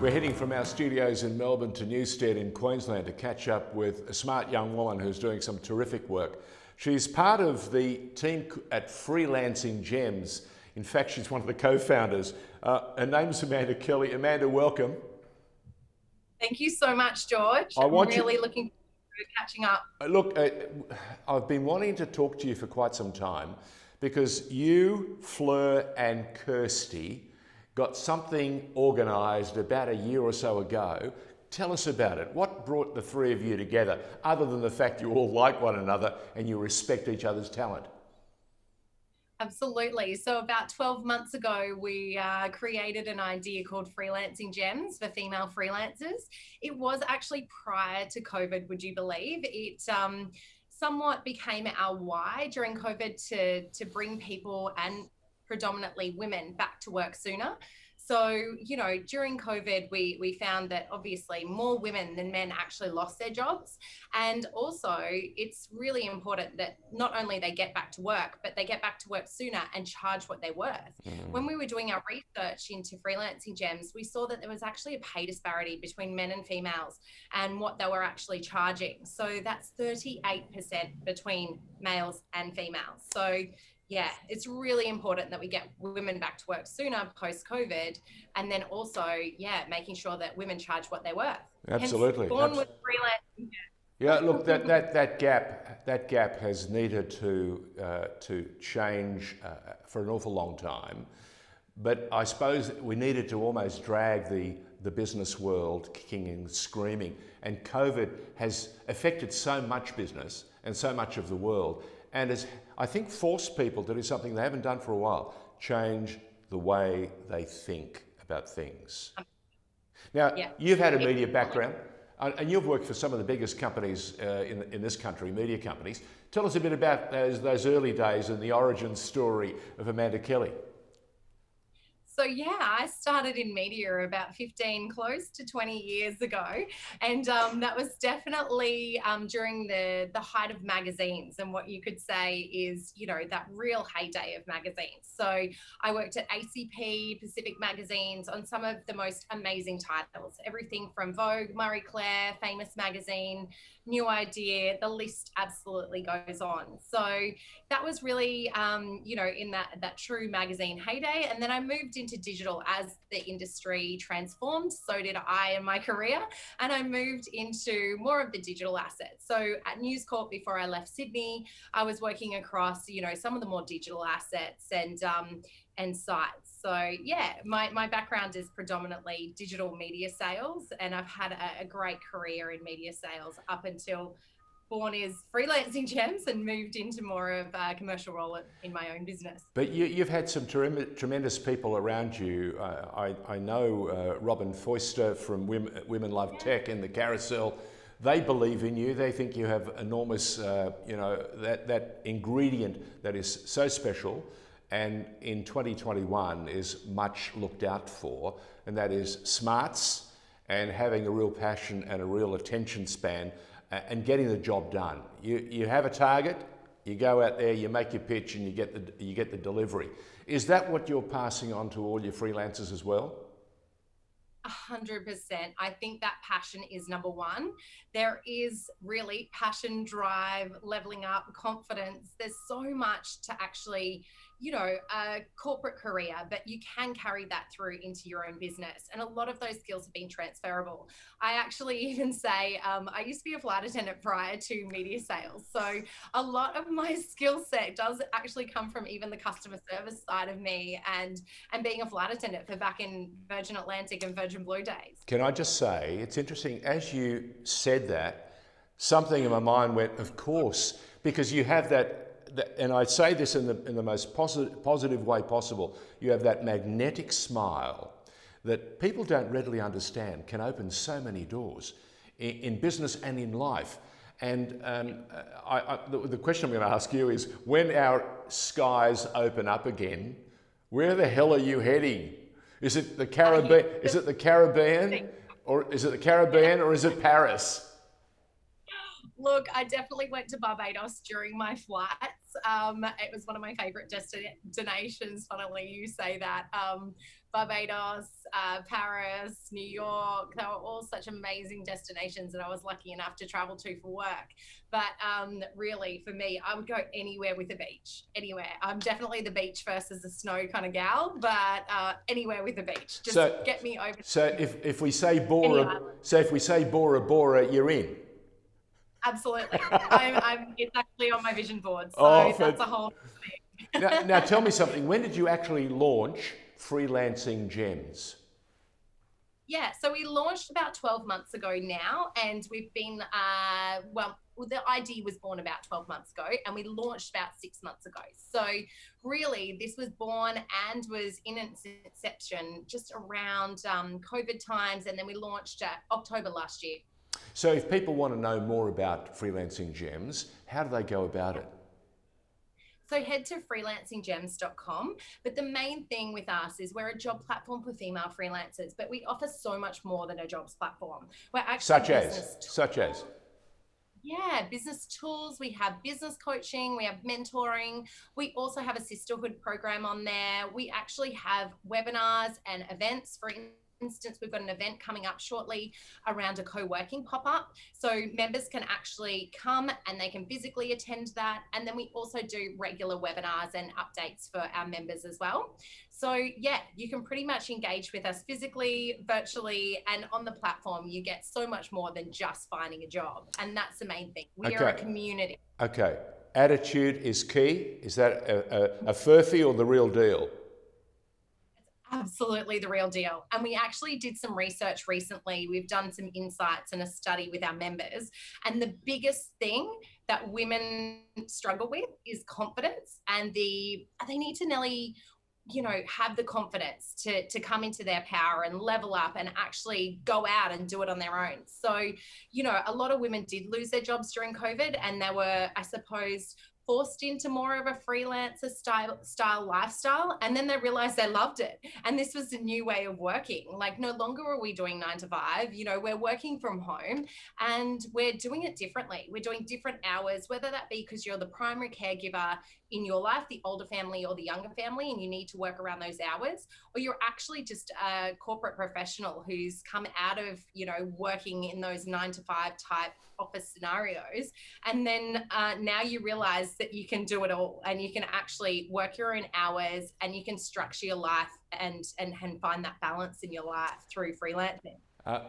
We're heading from our studios in Melbourne to Newstead in Queensland to catch up with a smart young woman who's doing some terrific work. She's part of the team at Freelancing Gems. In fact, she's one of the co-founders. Her name's Amanda Kelly. Amanda, welcome. Thank you so much, George. I'm really looking forward to catching up. Look, I've been wanting to talk to you for quite some time because you, Fleur and Kirsty got something organised about a year or so ago. Tell us about it. What brought the three of you together, other than the fact you all like one another and you respect each other's talent? Absolutely. So about 12 months ago, we created an idea called Freelancing Gems for female freelancers. It was actually prior to COVID, would you believe? It somewhat became our why during COVID to bring people, and predominantly women, back to work sooner. So, during COVID, we found that obviously more women than men actually lost their jobs. And also, it's really important that not only they get back to work, but they get back to work sooner and charge what they're worth. When we were doing our research into Freelancing Gems, we saw that there was actually a pay disparity between men and females and what they were actually charging. So that's 38% between males and females. So yeah, it's really important that we get women back to work sooner post-COVID, and then also, making sure that women charge what they're worth. Absolutely. Born with freelancing. Yeah, look, that gap has needed to change for an awful long time, but I suppose we needed to almost drag the business world kicking and screaming, and COVID has affected so much business and so much of the world, and has, I think, forced people to do something they haven't done for a while: change the way they think about things. Now, you've had a media background, and you've worked for some of the biggest companies in this country, media companies. Tell us a bit about those early days and the origin story of Amanda Kelly. So I started in media about 15, close to 20 years ago. And that was definitely during the height of magazines, and what you could say is, that real heyday of magazines. So I worked at ACP, Pacific magazines, on some of the most amazing titles, everything from Vogue, Marie Claire, Famous Magazine, New Idea, the list absolutely goes on. So that was really, in that true magazine heyday. And then I moved into digital as the industry transformed. So did I in my career. And I moved into more of the digital assets. So at News Corp, before I left Sydney, I was working across, some of the more digital assets and sites. So my background is predominantly digital media sales, and I've had a great career in media sales up until born is Freelancing Gems and moved into more of a commercial role in my own business. But you've had some tremendous people around you. I know Robin Foister from Women Love Tech and the Carousel. They believe in you. They think you have enormous, that ingredient that is so special, and in 2021 is much looked out for, and that is smarts and having a real passion and a real attention span and getting the job done. You have a target, you go out there, you make your pitch, and you get the delivery. Is that what you're passing on to all your freelancers as well? 100%. I think that passion is number one. There is really passion, drive, leveling up, confidence. There's so much to actually, a corporate career, but you can carry that through into your own business. And a lot of those skills have been transferable. I actually even say, I used to be a flight attendant prior to media sales. So a lot of my skill set does actually come from even the customer service side of me and being a flight attendant for back in Virgin Atlantic and Virgin Blue days. Can I just say, it's interesting, as you said that, something in my mind went, of course, because you have that, and I say this in the most positive way possible, you have that magnetic smile that people don't readily understand can open so many doors in business and in life. And the question I'm going to ask you is, when our skies open up again, where the hell are you heading? Is it the Caribbean? Is it the Caribbean, or is it Paris? Look, I definitely went to Barbados during my flights. It was one of my favorite destinations. Funnily, you say that. Barbados, Paris, New York, they were all such amazing destinations that I was lucky enough to travel to for work. But really, for me, I would go anywhere with a beach, anywhere. I'm definitely the beach versus the snow kind of gal, but anywhere with a beach. Just get me over. So if we say Bora Bora, you're in. Absolutely. It's actually on my vision board. So that's a whole thing. Now tell me something. When did you actually launch Freelancing Gems? Yeah, so we launched about 12 months ago now, and we've been, the idea was born about 12 months ago, and we launched about 6 months ago. So really, this was born and was in its inception just around COVID times, and then we launched October last year. So if people want to know more about Freelancing Gems, how do they go about it? So head to freelancinggems.com. But the main thing with us is we're a job platform for female freelancers, but we offer so much more than a jobs platform. We're actually such as? Yeah, business tools. We have business coaching. We have mentoring. We also have a sisterhood program on there. We actually have webinars and events. For instance, we've got an event coming up shortly around a co-working pop-up. So members can actually come and they can physically attend that. And then we also do regular webinars and updates for our members as well. So yeah, you can pretty much engage with us physically, virtually, and on the platform. You get so much more than just finding a job. And that's the main thing. We are a community. Okay. Attitude is key. Is that a furphy or the real deal? Absolutely the real deal. And we actually did some research recently. We've done some insights and a study with our members. And the biggest thing that women struggle with is confidence. And they need to nearly, have the confidence to come into their power and level up and actually go out and do it on their own. So, a lot of women did lose their jobs during COVID, and they were, I suppose, forced into more of a freelancer style lifestyle, and then they realized they loved it, and this was a new way of working. Like, no longer are we doing 9 to 5, we're working from home, and we're doing it differently. We're doing different hours, whether that be because you're the primary caregiver in your life, the older family or the younger family, and you need to work around those hours, or you're actually just a corporate professional who's come out of working in those 9 to 5 type office scenarios, and then now you realize that you can do it all, and you can actually work your own hours, and you can structure your life and find that balance in your life through freelancing.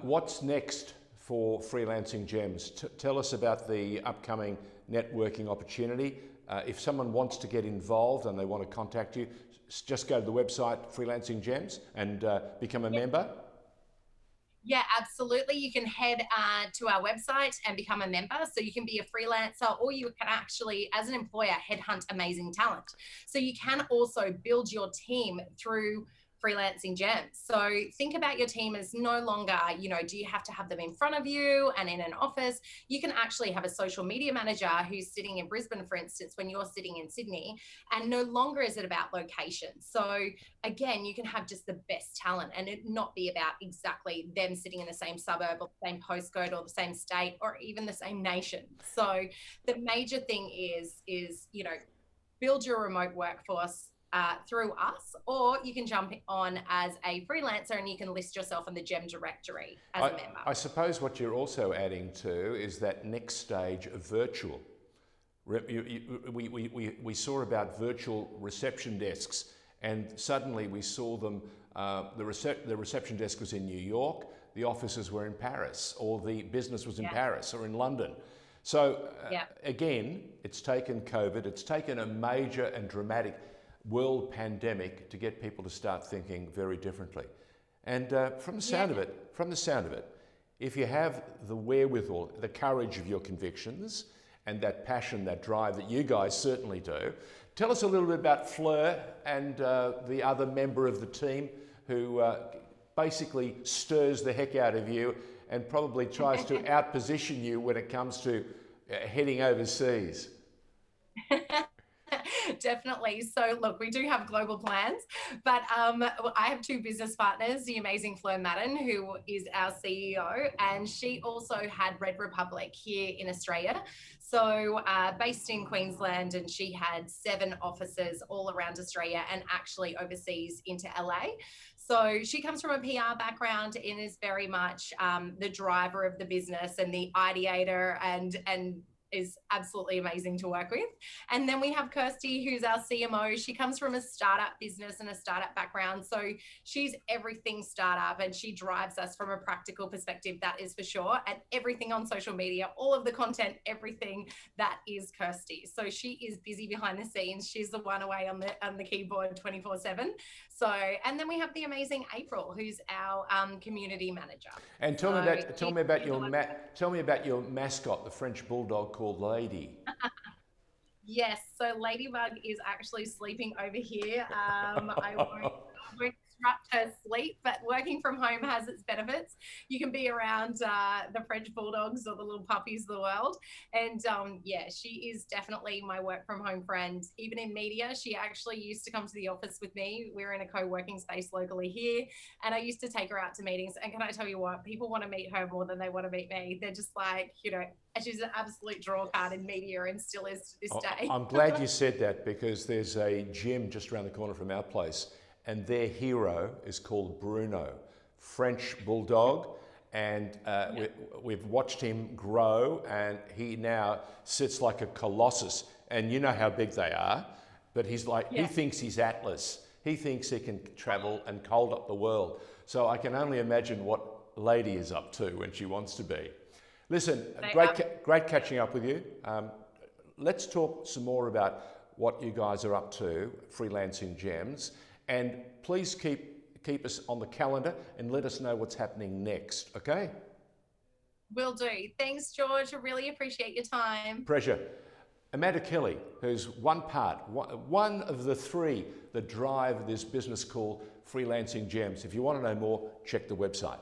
What's next for Freelancing Gems? Tell us about the upcoming networking opportunity. If someone wants to get involved and they want to contact you, just go to the website Freelancing Gems and become a member. Yeah, absolutely. You can head to our website and become a member. So you can be a freelancer, or you can actually, as an employer, headhunt amazing talent. So you can also build your team through Freelancing Gems. So think about your team as no longer, do you have to have them in front of you and in an office? You can actually have a social media manager who's sitting in Brisbane, for instance, when you're sitting in Sydney, and no longer is it about location. So again, you can have just the best talent and it not be about exactly them sitting in the same suburb or the same postcode or the same state or even the same nation. So the major thing is, build your remote workforce through us, or you can jump on as a freelancer and you can list yourself on the Gem directory as a member. I suppose what you're also adding to is that next stage of virtual. We saw about virtual reception desks, and suddenly we saw them, the reception desk was in New York, the offices were in Paris, or the business was in Paris or in London. So again, it's taken COVID, it's taken a major and dramatic world pandemic to get people to start thinking very differently. And from the sound of it, if you have the wherewithal, the courage of your convictions, and that passion, that drive that you guys certainly do, tell us a little bit about Fleur and the other member of the team who basically stirs the heck out of you and probably tries to outposition you when it comes to heading overseas. Definitely. So look, we do have global plans, but I have two business partners, the amazing Fleur Madden, who is our CEO, and she also had Red Republic here in Australia. So based in Queensland, and she had 7 offices all around Australia and actually overseas into LA. So she comes from a PR background and is very much the driver of the business and the ideator, and is absolutely amazing to work with. And then we have Kirsty, who's our CMO. She comes from a startup business and a startup background. So she's everything startup, and she drives us from a practical perspective, that is for sure. And everything on social media, all of the content, everything, that is Kirsty. So she is busy behind the scenes. She's the one away on the keyboard 24/7. So, and then we have the amazing April, who's our community manager. And tell me about your mascot, the French bulldog called Lady. Yes, so Ladybug is actually sleeping over here. I won't disrupt her sleep, but working from home has its benefits. You can be around the French bulldogs or the little puppies of the world. And yeah, she is definitely my work from home friend. Even in media, she actually used to come to the office with me. We're in a co-working space locally here, and I used to take her out to meetings. And can I tell you what, people want to meet her more than they want to meet me. They're just like, you know, she's an absolute draw card in media and still is to this day. I'm glad you said that, because there's a gym just around the corner from our place, and their hero is called Bruno, French bulldog, and we've watched him grow, and he now sits like a colossus, and you know how big they are, but he's like, he thinks he's Atlas. He thinks he can travel and hold up the world. So I can only imagine what Lady is up to when she wants to be. Listen, great catching up with you. Let's talk some more about what you guys are up to, Freelancing Gems, and please keep us on the calendar and let us know what's happening next, okay? Will do. Thanks, George. I really appreciate your time. Pleasure. Amanda Kelly, who's one of the 3 that drive this business called Freelancing Gems. If you want to know more, check the website.